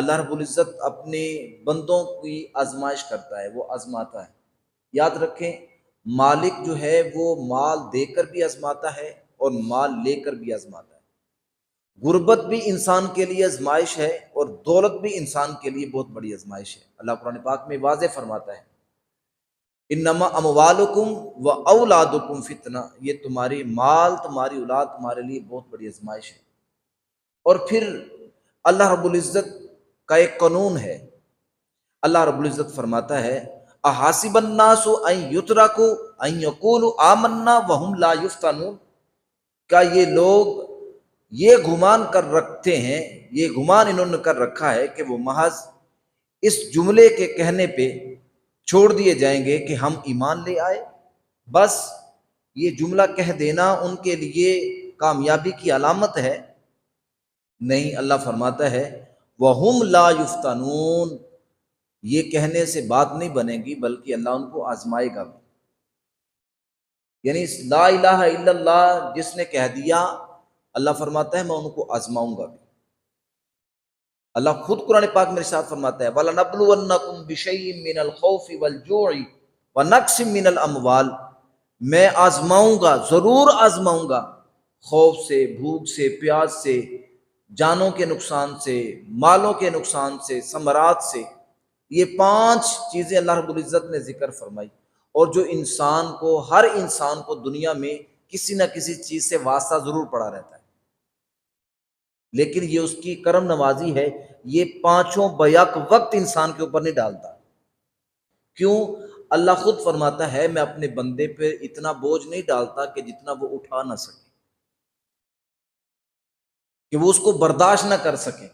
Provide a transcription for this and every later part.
اللہ رب العزت اپنے بندوں کی آزمائش کرتا ہے، وہ آزماتا ہے۔ یاد رکھیں، مالک جو ہے وہ مال دے کر بھی آزماتا ہے اور مال لے کر بھی آزماتا ہے۔ غربت بھی انسان کے لیے آزمائش ہے اور دولت بھی انسان کے لیے بہت بڑی آزمائش ہے۔ اللہ قرآن پاک میں واضح فرماتا ہے، انما اموالکم و اولادکم فتنہ، یہ تمہاری مال، تمہاری اولاد تمہارے لیے بہت بڑی آزمائش ہے۔ اور پھر اللہ رب العزت کا ایک قانون ہے، اللہ رب العزت فرماتا ہے احاسب الناس ان یترکوا ان یقولوا آمنا وهم لا یفتنون، کیا یہ لوگ یہ گمان کر رکھتے ہیں، یہ گمان انہوں نے کر رکھا ہے کہ وہ محض اس جملے کے کہنے پہ چھوڑ دیے جائیں گے کہ ہم ایمان لے آئے، بس یہ جملہ کہہ دینا ان کے لیے کامیابی کی علامت ہے؟ نہیں، اللہ فرماتا ہے وَهُمْ لَا يُفْتَنُونَ، یہ کہنے سے بات نہیں بنے گی بلکہ اللہ ان کو آزمائے گا بھی۔ یعنی لا الہ الا اللہ جس نے کہہ دیا، اللہ فرماتا ہے میں ان کو آزماؤں گا بھی۔ اللہ خود قرآن پاک میں ارشاد فرماتا ہے وَلَنَبْلُوَنَّكُمْ بِشَيْءٍ مِّنَ الْخَوْفِ وَالْجُوعِ وَنَقْصٍ مِّنَ الْأَمْوَالِ، میں آزماؤں گا، ضرور آزماؤں گا، خوف سے، بھوک سے، پیاس سے، جانوں کے نقصان سے، مالوں کے نقصان سے، ثمرات سے۔ یہ 5 چیزیں اللہ رب العزت نے ذکر فرمائی، اور جو انسان کو، ہر انسان کو دنیا میں کسی نہ کسی چیز سے واسطہ ضرور پڑا رہتا ہے، لیکن یہ اس کی کرم نوازی ہے، یہ 5 بیک وقت انسان کے اوپر نہیں ڈالتا۔ کیوں؟ اللہ خود فرماتا ہے میں اپنے بندے پہ اتنا بوجھ نہیں ڈالتا کہ جتنا وہ اٹھا نہ سکے، کہ وہ اس کو برداشت نہ کر سکے۔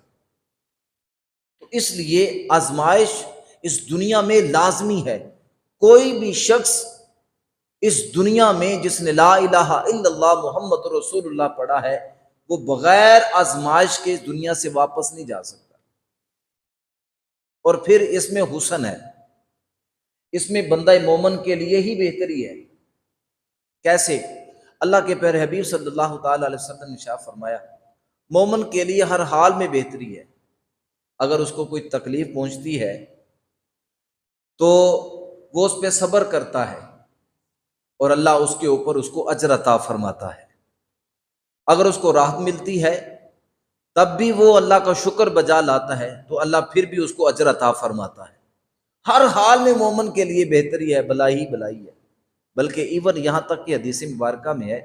تو اس لیے آزمائش اس دنیا میں لازمی ہے۔ کوئی بھی شخص اس دنیا میں جس نے لا الہ الا اللہ محمد رسول اللہ پڑھا ہے، وہ بغیر آزمائش کے اس دنیا سے واپس نہیں جا سکتا۔ اور پھر اس میں حسن ہے، اس میں بندہ مومن کے لیے ہی بہتری ہے۔ کیسے؟ اللہ کے پیارے حبیب صلی اللہ تعالی علیہ وسلم نے ارشاد فرمایا مومن کے لیے ہر حال میں بہتری ہے۔ اگر اس کو کوئی تکلیف پہنچتی ہے تو وہ اس پہ صبر کرتا ہے اور اللہ اس کے اوپر اس کو اجر عطا فرماتا ہے۔ اگر اس کو راحت ملتی ہے تب بھی وہ اللہ کا شکر بجا لاتا ہے تو اللہ پھر بھی اس کو اجر عطا فرماتا ہے۔ ہر حال میں مومن کے لیے بہتری ہے، بلائی ہی بلائی ہے۔ بلکہ ایون یہاں تک کہ حدیث مبارکہ میں ہے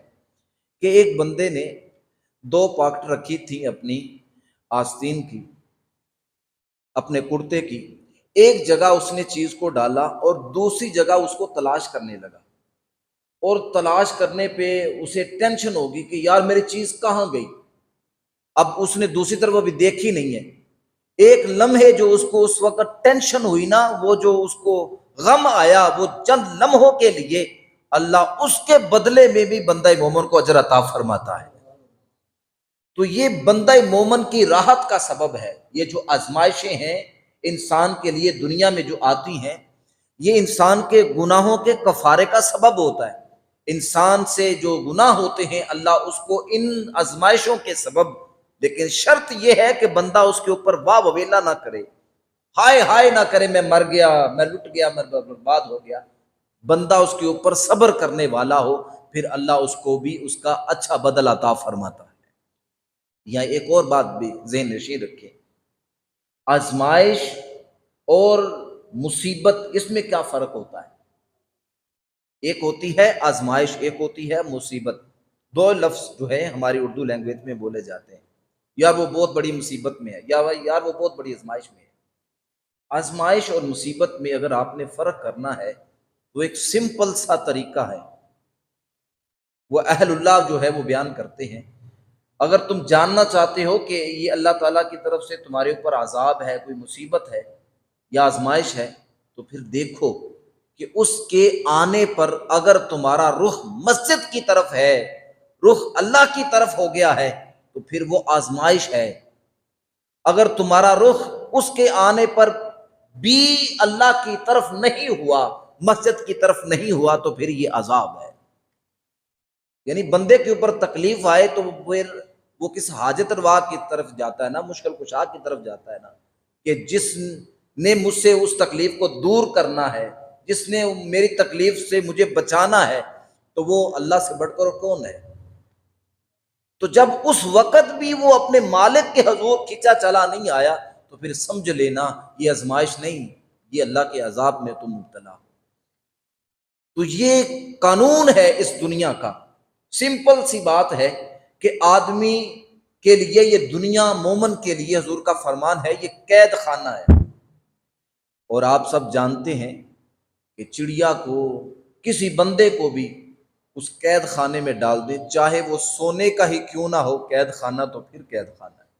کہ ایک بندے نے 2 پاکٹ رکھی تھی اپنی آستین کی، اپنے کرتے کی، ایک جگہ اس نے چیز کو ڈالا اور دوسری جگہ اس کو تلاش کرنے لگا، اور تلاش کرنے پہ اسے ٹینشن ہوگی کہ یار میری چیز کہاں گئی۔ اب اس نے دوسری طرف ابھی دیکھی نہیں ہے۔ ایک لمحے جو اس کو اس وقت ٹینشن ہوئی نا، وہ جو اس کو غم آیا، وہ چند لمحوں کے لیے اللہ اس کے بدلے میں بھی بندہ مومن کو اجر عطا فرماتا ہے۔ تو یہ بندہ مومن کی راحت کا سبب ہے۔ یہ جو آزمائشیں ہیں انسان کے لیے دنیا میں جو آتی ہیں، یہ انسان کے گناہوں کے کفارے کا سبب ہوتا ہے۔ انسان سے جو گناہ ہوتے ہیں اللہ اس کو ان آزمائشوں کے سبب، لیکن شرط یہ ہے کہ بندہ اس کے اوپر واہ وویلا نہ کرے، ہائے ہائے نہ کرے میں مر گیا، میں لٹ گیا، میں برباد ہو گیا۔ بندہ اس کے اوپر صبر کرنے والا ہو، پھر اللہ اس کو بھی اس کا اچھا بدل عطا فرماتا ہے۔ یا ایک اور بات بھی ذہن نشین رکھیں، آزمائش اور مصیبت، اس میں کیا فرق ہوتا ہے؟ ایک ہوتی ہے آزمائش، ایک ہوتی ہے مصیبت۔ 2 لفظ جو ہے ہماری اردو لینگویج میں بولے جاتے ہیں، یار وہ بہت بڑی مصیبت میں ہے، یا یار وہ بہت بڑی آزمائش میں ہے۔ آزمائش اور مصیبت میں اگر آپ نے فرق کرنا ہے تو ایک سمپل سا طریقہ ہے، وہ اہل اللہ جو ہے وہ بیان کرتے ہیں۔ اگر تم جاننا چاہتے ہو کہ یہ اللہ تعالیٰ کی طرف سے تمہارے اوپر عذاب ہے، کوئی مصیبت ہے یا آزمائش ہے، تو پھر دیکھو کہ اس کے آنے پر اگر تمہارا رخ مسجد کی طرف ہے، رخ اللہ کی طرف ہو گیا ہے، تو پھر وہ آزمائش ہے۔ اگر تمہارا رخ اس کے آنے پر بھی اللہ کی طرف نہیں ہوا، مسجد کی طرف نہیں ہوا، تو پھر یہ عذاب ہے۔ یعنی بندے کے اوپر تکلیف آئے تو پھر وہ کس حاجت روا کی طرف جاتا ہے نا، مشکل کشا کی طرف جاتا ہے نا۔ کہ جس نے مجھ سے اس تکلیف کو دور کرنا ہے، جس نے میری تکلیف سے مجھے بچانا ہے، تو وہ اللہ سے بڑھ کر کون ہے؟ تو جب اس وقت بھی وہ اپنے مالک کے حضور کھینچا چلا نہیں آیا تو پھر سمجھ لینا یہ آزمائش نہیں، یہ اللہ کے عذاب میں تم مبتلا ہو۔ تو یہ قانون ہے اس دنیا کا، سمپل سی بات ہے کہ آدمی کے لیے یہ دنیا، مومن کے لیے حضور کا فرمان ہے، یہ قید خانہ ہے۔ اور آپ سب جانتے ہیں کہ چڑیا کو، کسی بندے کو بھی اس قید خانے میں ڈال دے، چاہے وہ سونے کا ہی کیوں نہ ہو، قید خانہ تو پھر قید خانہ ہے۔